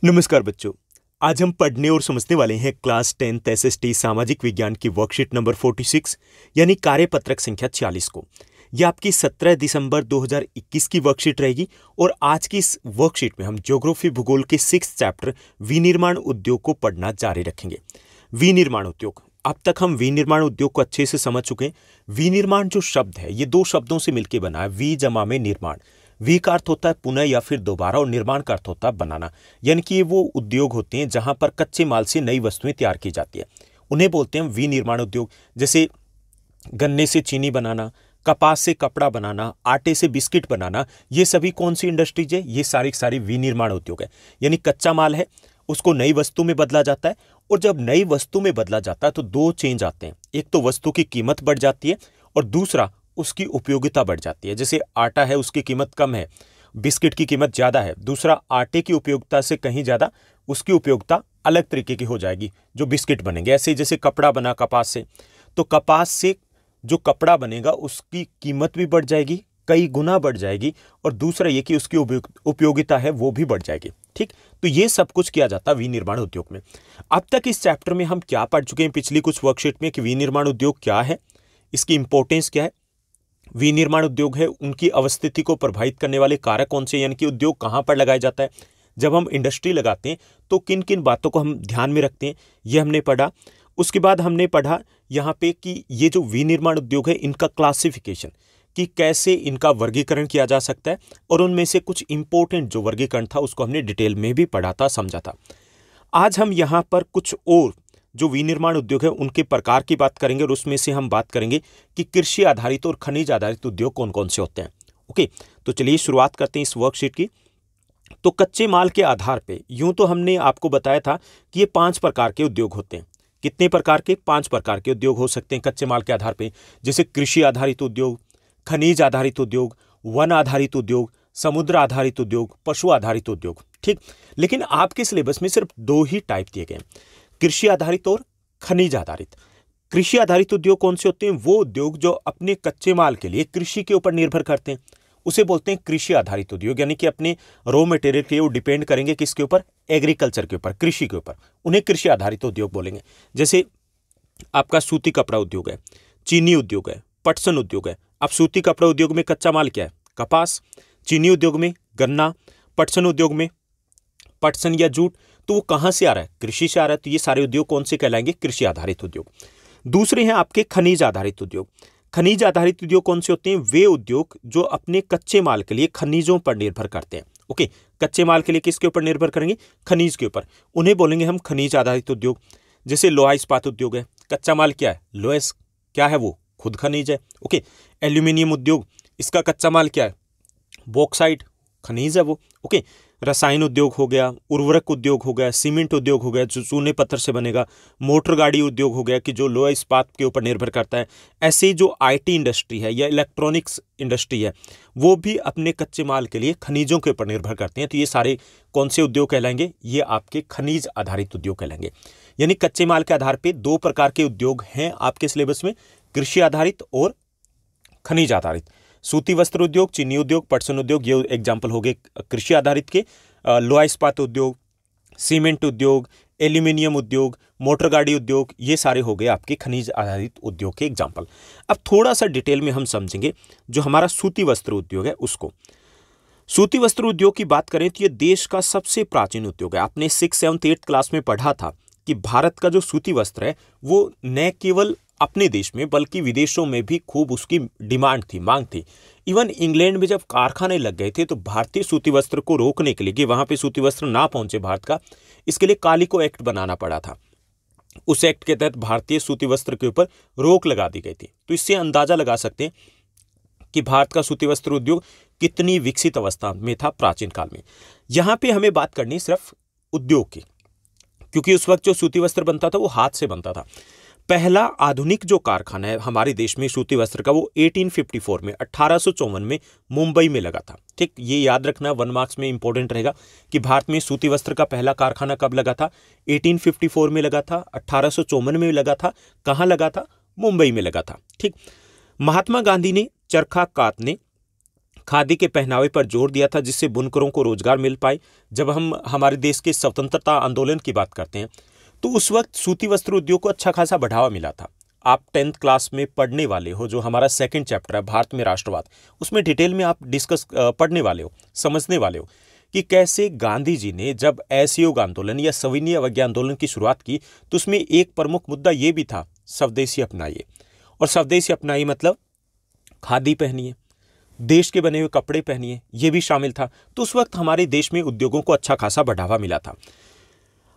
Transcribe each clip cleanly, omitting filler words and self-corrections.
नमस्कार बच्चों। आज हम पढ़ने और समझने वाले हैं क्लास 10th एसएसटी सामाजिक विज्ञान की वर्कशीट नंबर 46 यानी कार्यपत्रक संख्या 46 को। यह आपकी 17 दिसंबर 2021 की वर्कशीट रहेगी और आज की इस वर्कशीट में हम ज्योग्राफी भूगोल के 6th चैप्टर विनिर्माण उद्योग को पढ़ना जारी रखेंगे। विनिर्माण उद्योग, अब तक हम विनिर्माण उद्योग को अच्छे से समझ चुके हैं। विनिर्माण जो शब्द है ये दो शब्दों से मिलकर बना है, वि जमा में निर्माण। वी का अर्थ होता है पुनः या फिर दोबारा और निर्माण का अर्थ होता है बनाना। यानी कि ये वो उद्योग होते हैं जहां पर कच्चे माल से नई वस्तुएं तैयार की जाती है, उन्हें बोलते हैं विनिर्माण उद्योग। जैसे गन्ने से चीनी बनाना, कपास से कपड़ा बनाना, आटे से बिस्किट बनाना, ये सभी कौन सी इंडस्ट्रीज है? ये सारी विनिर्माण उद्योग है। यानी कच्चा माल है, उसको नई वस्तु में बदला जाता है और जब नई वस्तु में बदला जाता है तो दो चेंज आते हैं। एक तो वस्तु की कीमत बढ़ जाती है और दूसरा उसकी उपयोगिता बढ़ जाती है। जैसे आटा है, उसकी कीमत कम है, बिस्किट की कीमत ज़्यादा है। दूसरा, आटे की उपयोगिता से कहीं ज़्यादा उसकी उपयोगिता अलग तरीके की हो जाएगी जो बिस्किट बनेंगे। ऐसे जैसे कपड़ा बना कपास से, तो कपास से जो कपड़ा बनेगा उसकी कीमत भी बढ़ जाएगी, कई गुना बढ़ जाएगी, और दूसरा ये कि उसकी उपयोगिता है वो भी बढ़ जाएगी। ठीक, तो ये सब कुछ किया जाता है विनिर्माण उद्योग में। अब तक इस चैप्टर में हम क्या पढ़ चुके हैं पिछली कुछ वर्कशीट में कि विनिर्माण उद्योग क्या है, इसकी इंपॉर्टेंस क्या है, विनिर्माण उद्योग है उनकी अवस्थिति को प्रभावित करने वाले कारक कौन से, यानी कि उद्योग कहाँ पर लगाया जाता है, जब हम इंडस्ट्री लगाते हैं तो किन किन बातों को हम ध्यान में रखते हैं, ये हमने पढ़ा। उसके बाद हमने पढ़ा यहाँ पे कि ये जो विनिर्माण उद्योग है इनका क्लासिफिकेशन, कि कैसे इनका वर्गीकरण किया जा सकता है, और उनमें से कुछ इंपॉर्टेंट जो वर्गीकरण था उसको हमने डिटेल में भी पढ़ा था, समझा था। आज हम यहाँ पर कुछ और जो विनिर्माण उद्योग है उनके प्रकार की बात करेंगे और उसमें से हम बात करेंगे कि कृषि आधारित और खनिज आधारित उद्योग कौन कौन से होते हैं। ओके, तो चलिए शुरुआत करते हैं इस वर्कशीट की। तो कच्चे माल के आधार पे यूं तो हमने आपको बताया था कि ये 5 प्रकार के उद्योग होते हैं। कितने प्रकार के? 5 प्रकार के उद्योग हो सकते हैं कच्चे माल के आधार पे। जैसे कृषि आधारित उद्योग, खनिज आधारित उद्योग, वन आधारित उद्योग, समुद्र आधारित उद्योग, पशु आधारित उद्योग। ठीक, लेकिन आपके सिलेबस में सिर्फ 2 ही टाइप दिए गए हैं, कृषि आधारित और खनिज आधारित। कृषि आधारित उद्योग कौन से होते हैं? वो उद्योग जो अपने कच्चे माल के लिए कृषि के ऊपर निर्भर करते हैं, उसे बोलते हैं कृषि आधारित उद्योग। यानी कि अपने रॉ मटेरियल के वो डिपेंड करेंगे किसके ऊपर? एग्रीकल्चर के ऊपर, कृषि के ऊपर, उन्हें कृषि आधारित उद्योग बोलेंगे। जैसे आपका सूती कपड़ा उद्योग है, चीनी उद्योग है, पटसन उद्योग है। अब सूती कपड़ा उद्योग में कच्चा माल क्या है? कपास। चीनी उद्योग में गन्ना, पटसन उद्योग में पटसन या जूट। तो वो कहां से आ रहा है? कृषि से आ रहा है। तो ये सारे उद्योग कौन से कहलाएंगे? कृषि आधारित उद्योग। दूसरे हैं आपके खनिज आधारित उद्योग। खनिज आधारित उद्योग कौन से होते हैं? वे उद्योग जो अपने कच्चे माल के लिए खनिजों पर निर्भर करते हैं। ओके, कच्चे माल के लिए किसके ऊपर निर्भर करेंगे? खनिज के ऊपर, उन्हें बोलेंगे हम खनिज आधारित उद्योग। जैसे लोहा इस्पात उद्योग है, कच्चा माल क्या है? लोहा क्या है? वो खुद खनिज है। ओके, एल्यूमिनियम उद्योग, इसका कच्चा माल क्या है? बॉक्साइट, खनिज है वो। ओके, रसायन उद्योग हो गया, उर्वरक उद्योग हो गया, सीमेंट उद्योग हो गया जो चूने पत्थर से बनेगा, मोटर गाड़ी उद्योग हो गया कि जो लोहा इस्पात के ऊपर निर्भर करता है। ऐसे ही जो आईटी इंडस्ट्री है या इलेक्ट्रॉनिक्स इंडस्ट्री है वो भी अपने कच्चे माल के लिए खनिजों के ऊपर निर्भर करते हैं। तो ये सारे कौन से उद्योग कहलाएंगे? ये आपके खनिज आधारित उद्योग कहलाएंगे। यानी कच्चे माल के आधार पर 2 प्रकार के उद्योग हैं आपके सिलेबस में, कृषि आधारित और खनिज आधारित। सूती वस्त्र उद्योग, चीनी उद्योग, पटसन उद्योग, ये एग्जाम्पल हो गए कृषि आधारित के। लोहा इस्पात उद्योग, सीमेंट उद्योग, एल्यूमिनियम उद्योग, मोटर गाड़ी उद्योग, ये सारे हो गए आपके खनिज आधारित उद्योग के एग्जाम्पल। अब थोड़ा सा डिटेल में हम समझेंगे जो हमारा सूती वस्त्र उद्योग है उसको। सूती वस्त्र उद्योग की बात करें तो ये देश का सबसे प्राचीन उद्योग है। आपने 6th, 7th, 8th क्लास में पढ़ा था कि भारत का जो सूती वस्त्र है वो न केवल अपने देश में बल्कि विदेशों में भी खूब उसकी डिमांड थी, मांग थी। इवन इंग्लैंड में जब कारखाने लग गए थे तो भारतीय सूती वस्त्र को रोकने के लिए कि वहां पे सूती वस्त्र ना पहुंचे भारत का, इसके लिए कालिको एक्ट बनाना पड़ा था। उस एक्ट के तहत भारतीय सूती वस्त्र के ऊपर रोक लगा दी गई थी। तो इससे अंदाजा लगा सकते हैं कि भारत का सूती वस्त्र उद्योग कितनी विकसित अवस्था में था प्राचीन काल में। यहां पर हमें बात करनी सिर्फ उद्योग की, क्योंकि उस वक्त जो सूती वस्त्र बनता था वो हाथ से बनता था। पहला आधुनिक जो कारखाना है हमारे देश में सूती वस्त्र का वो 1854 में 1854 में मुंबई में लगा था। ठीक, ये याद रखना, 1 मार्क्स में इंपॉर्टेंट रहेगा कि भारत में सूती वस्त्र का पहला कारखाना कब लगा था? 1854 में लगा था, 1854 में लगा था। कहाँ लगा था? मुंबई में लगा था। ठीक, महात्मा गांधी ने चरखा कातने खादी के पहनावे पर जोर दिया था जिससे बुनकरों को रोजगार मिल पाए। जब हम हमारे देश के स्वतंत्रता आंदोलन की बात करते हैं तो उस वक्त सूती वस्त्र उद्योग को अच्छा खासा बढ़ावा मिला था। आप 10th क्लास में पढ़ने वाले हो, जो हमारा सेकंड चैप्टर है भारत में राष्ट्रवाद, उसमें डिटेल में आप पढ़ने वाले हो, समझने वाले हो कि कैसे गांधी जी ने जब असहयोग आंदोलन या सविनय अवज्ञा आंदोलन की शुरुआत की तो उसमें एक प्रमुख मुद्दा ये भी था, स्वदेशी अपनाइए। और स्वदेशी अपनाइए मतलब खादी पहनिए, देश के बने हुए कपड़े पहनिए, ये भी शामिल था। तो उस वक्त हमारे देश में उद्योगों को अच्छा खासा बढ़ावा मिला था।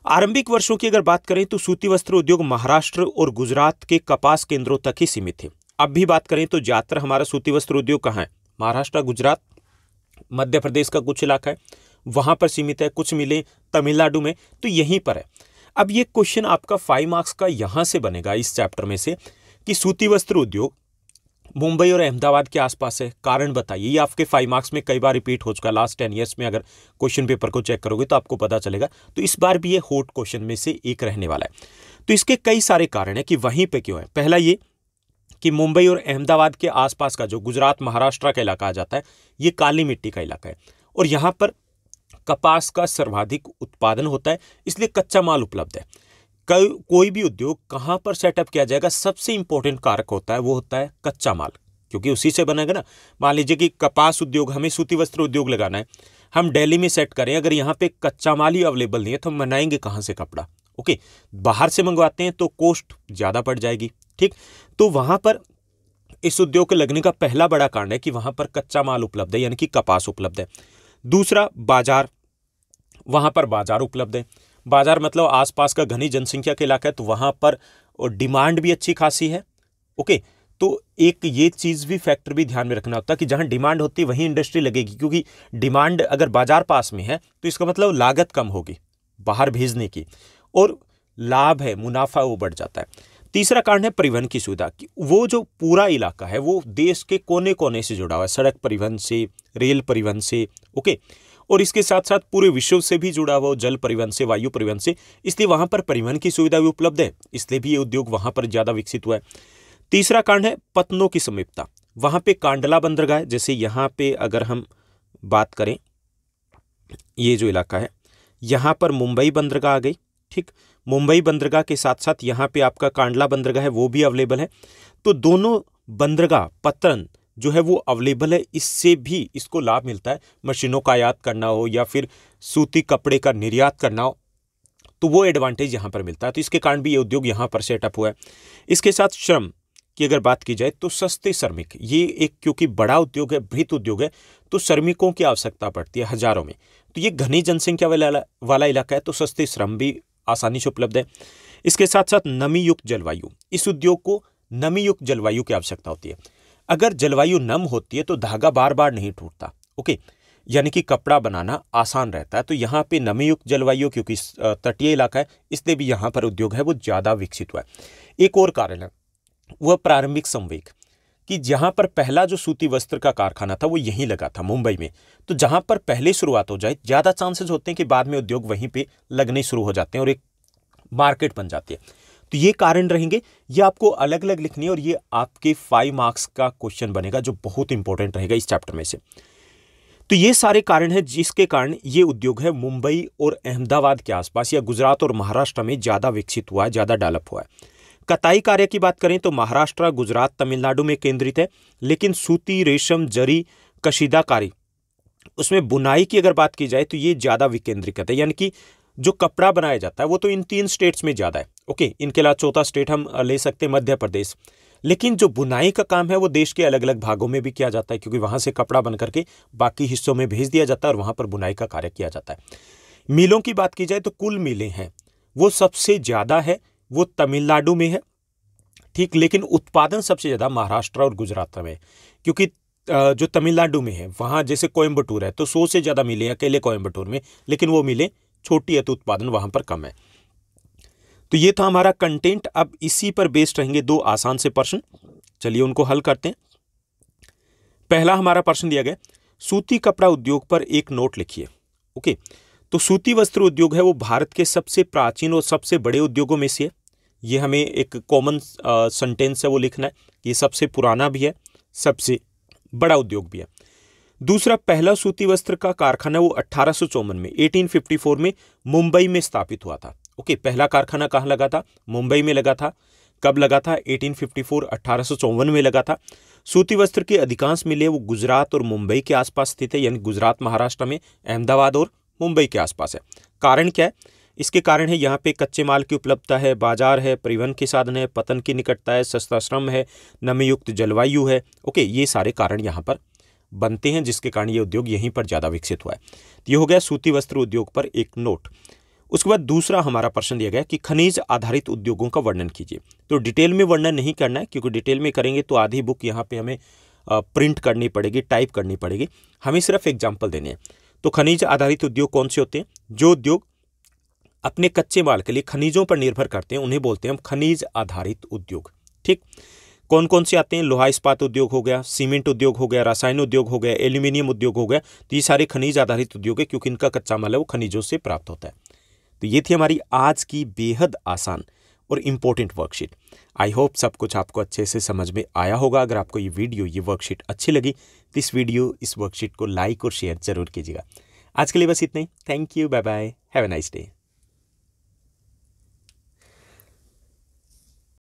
आरंभिक वर्षों की अगर बात करें तो सूती वस्त्र उद्योग महाराष्ट्र और गुजरात के कपास केंद्रों तक ही सीमित थे। अब भी बात करें तो ज्यादातर हमारा सूती वस्त्र उद्योग कहाँ है? महाराष्ट्र, गुजरात, मध्य प्रदेश का कुछ इलाका है वहां पर सीमित है, कुछ मिले तमिलनाडु में, तो यहीं पर है। अब ये क्वेश्चन आपका 5 मार्क्स का यहां से बनेगा इस चैप्टर में से कि सूती वस्त्र उद्योग मुंबई और अहमदाबाद के आसपास है, कारण बताइए। ये आपके 5 मार्क्स में कई बार रिपीट हो चुका, लास्ट 10 ईयर्स में अगर क्वेश्चन पेपर को चेक करोगे तो आपको पता चलेगा। तो इस बार भी ये हॉट क्वेश्चन में से एक रहने वाला है। तो इसके कई सारे कारण है कि वहीं पे क्यों है। पहला ये कि मुंबई और अहमदाबाद के आसपास का जो गुजरात महाराष्ट्र का इलाका आ जाता है, ये काली मिट्टी का इलाका है और यहाँ पर कपास का सर्वाधिक उत्पादन होता है, इसलिए कच्चा माल उपलब्ध है। कोई भी उद्योग कहाँ पर सेटअप किया जाएगा, सबसे इंपॉर्टेंट कारक होता है वो होता है कच्चा माल, क्योंकि उसी से बनेगा ना। मान लीजिए कि कपास उद्योग, हमें सूती वस्त्र उद्योग लगाना है, हम दिल्ली में सेट करें, अगर यहाँ पे कच्चा माल ही अवेलेबल नहीं है तो हम बनाएंगे कहाँ से कपड़ा? ओके, बाहर से मंगवाते हैं तो कॉस्ट ज़्यादा पड़ जाएगी। ठीक, तो वहाँ पर इस उद्योग के लगने का पहला बड़ा कारण है कि वहाँ पर कच्चा माल उपलब्ध है, यानी कि कपास उपलब्ध है। दूसरा, बाजार, वहाँ पर बाजार उपलब्ध है। बाजार मतलब आसपास का घनी जनसंख्या का इलाका है, तो वहाँ पर डिमांड भी अच्छी खासी है। ओके, तो एक ये चीज़ भी, फैक्टर भी ध्यान में रखना होता है कि जहाँ डिमांड होती है वहीं इंडस्ट्री लगेगी, क्योंकि डिमांड अगर बाजार पास में है तो इसका मतलब लागत कम होगी बाहर भेजने की और लाभ है, मुनाफा वो बढ़ जाता है। तीसरा कारण है परिवहन की सुविधा, कि वो जो पूरा इलाका है वो देश के कोने कोने से जुड़ा हुआ है, सड़क परिवहन से, रेल परिवहन से, ओके, और इसके साथ साथ पूरे विश्व से भी जुड़ा हुआ, जल परिवहन से, वायु परिवहन से, इसलिए वहां पर परिवहन की सुविधा भी उपलब्ध है, इसलिए भी ये उद्योग वहां पर ज्यादा विकसित हुआ है। तीसरा कारण है पत्तनों की समीपता, वहां पे कांडला बंदरगाह है, जैसे यहाँ पे अगर हम बात करें, ये जो इलाका है यहाँ पर मुंबई बंदरगाह आ गई। ठीक, मुंबई बंदरगाह के साथ साथ यहाँ पे आपका कांडला बंदरगाह है, वो भी अवेलेबल है। तो दोनों बंदरगाह, पत्तन जो है वो अवेलेबल है, इससे भी इसको लाभ मिलता है। मशीनों का आयात करना हो या फिर सूती कपड़े का निर्यात करना हो तो वो एडवांटेज यहाँ पर मिलता है, तो इसके कारण भी ये उद्योग यहाँ पर सेटअप हुआ है। इसके साथ श्रम की अगर बात की जाए तो सस्ते श्रमिक, ये एक क्योंकि बड़ा उद्योग है, बृहत उद्योग है, तो श्रमिकों की आवश्यकता पड़ती है हजारों में। तो ये घनी जनसंख्या वाला इलाका है, तो सस्ते श्रम भी आसानी से उपलब्ध है। इसके साथ साथ नमी युक्त जलवायु, इस उद्योग को नमी युक्त जलवायु की आवश्यकता होती है। अगर जलवायु नम होती है तो धागा बार बार नहीं टूटता, ओके, यानी कि कपड़ा बनाना आसान रहता है। तो यहाँ पे नमी युक्त जलवायु, क्योंकि तटीय इलाका है, इसलिए भी यहाँ पर उद्योग है वो ज़्यादा विकसित हुआ है। एक और कारण है वह प्रारंभिक संवेग, कि जहाँ पर पहला जो सूती वस्त्र का कारखाना था वो यहीं लगा था मुंबई में, तो जहाँ पर पहले शुरुआत हो जाए ज़्यादा चांसेस होते हैं कि बाद में उद्योग वहीं पे लगने शुरू हो जाते हैं और एक मार्केट बन जाती है। तो ये कारण रहेंगे, ये आपको अलग अलग लिखनी है और ये आपके 5 मार्क्स का क्वेश्चन बनेगा जो बहुत इंपॉर्टेंट रहेगा इस चैप्टर में से। तो ये सारे कारण हैं जिसके कारण ये उद्योग है मुंबई और अहमदाबाद के आसपास या गुजरात और महाराष्ट्र में ज़्यादा विकसित हुआ है, ज़्यादा डेवलप हुआ है। कताई कार्य की बात करें तो महाराष्ट्र, गुजरात, तमिलनाडु में केंद्रित है, लेकिन सूती, रेशम, जरी, कशीदाकारी, उसमें बुनाई की अगर बात की जाए तो ये ज़्यादा विकेंद्रीकृत है, यानी कि जो कपड़ा बनाया जाता है वो तो इन 3 स्टेट्स में ज़्यादा है। ओके, इनके अलावा चौथा स्टेट हम ले सकते हैं मध्य प्रदेश, लेकिन जो बुनाई का काम है वो देश के अलग अलग भागों में भी किया जाता है, क्योंकि वहाँ से कपड़ा बन करके बाकी हिस्सों में भेज दिया जाता है और वहाँ पर बुनाई का कार्य किया जाता है। मिलों की बात की जाए तो कुल मिलें हैं वो सबसे ज़्यादा है वो तमिलनाडु में है, ठीक, लेकिन उत्पादन सबसे ज़्यादा महाराष्ट्र और गुजरात में है, क्योंकि जो तमिलनाडु में है वहाँ जैसे कोयम्बटूर है तो 100 से ज़्यादा मिले अकेले कोयम्बटूर में, लेकिन वो मिले छोटी है तो उत्पादन वहाँ पर कम है। तो ये था हमारा कंटेंट। अब इसी पर बेस्ड रहेंगे 2 आसान से प्रश्न, चलिए उनको हल करते हैं। पहला हमारा प्रश्न दिया गया, सूती कपड़ा उद्योग पर एक नोट लिखिए। ओके, तो सूती वस्त्र उद्योग है वो भारत के सबसे प्राचीन और सबसे बड़े उद्योगों में से है। ये हमें एक कॉमन सेंटेंस है वो लिखना है, ये सबसे पुराना भी है, सबसे बड़ा उद्योग भी है। दूसरा, पहला सूती वस्त्र का कारखाना वो 1854 में 1854 में मुंबई में स्थापित हुआ था। ओके, पहला कारखाना कहाँ लगा था? मुंबई में लगा था। कब लगा था? 1854 1854 में लगा था। सूती वस्त्र के अधिकांश मिलें वो गुजरात और मुंबई के आसपास स्थित है, यानी गुजरात महाराष्ट्र में अहमदाबाद और मुंबई के आसपास है। कारण क्या है? इसके कारण है यहाँ पे कच्चे माल की उपलब्धता है, बाजार है, परिवहन के साधन है, पतन की निकटता है, सस्ता श्रम है, नमीयुक्त जलवायु है। ओके, ये सारे कारण यहाँ पर बनते हैं जिसके कारण ये उद्योग यहीं पर ज़्यादा विकसित हुआ है। तो ये हो गया सूती वस्त्र उद्योग पर एक नोट। उसके बाद दूसरा हमारा प्रश्न दिया गया कि खनिज आधारित उद्योगों का वर्णन कीजिए। तो डिटेल में वर्णन नहीं करना है, क्योंकि डिटेल में करेंगे तो आधी बुक यहाँ पे हमें प्रिंट करनी पड़ेगी, टाइप करनी पड़ेगी। हमें सिर्फ एग्जाम्पल देने हैं। तो खनिज आधारित उद्योग कौन से होते हैं? जो उद्योग अपने कच्चे माल के लिए खनिजों पर निर्भर करते हैं उन्हें बोलते हैं हम खनिज आधारित उद्योग। ठीक, कौन कौन से आते हैं? लोहा इस्पात उद्योग हो गया, सीमेंट उद्योग हो गया, रसायन उद्योग हो गया, एल्यूमिनियम उद्योग हो गया। तो ये सारे खनिज आधारित उद्योग है, क्योंकि इनका कच्चा माल है वो खनिजों से प्राप्त होता है। तो ये थी हमारी आज की बेहद आसान और इम्पोर्टेंट वर्कशीट। आई होप सब कुछ आपको अच्छे से समझ में आया होगा। अगर आपको ये वीडियो, ये वर्कशीट अच्छी लगी तो इस वर्कशीट को लाइक और शेयर जरूर कीजिएगा। आज के लिए बस इतना ही। Thank you, bye bye, have a nice day.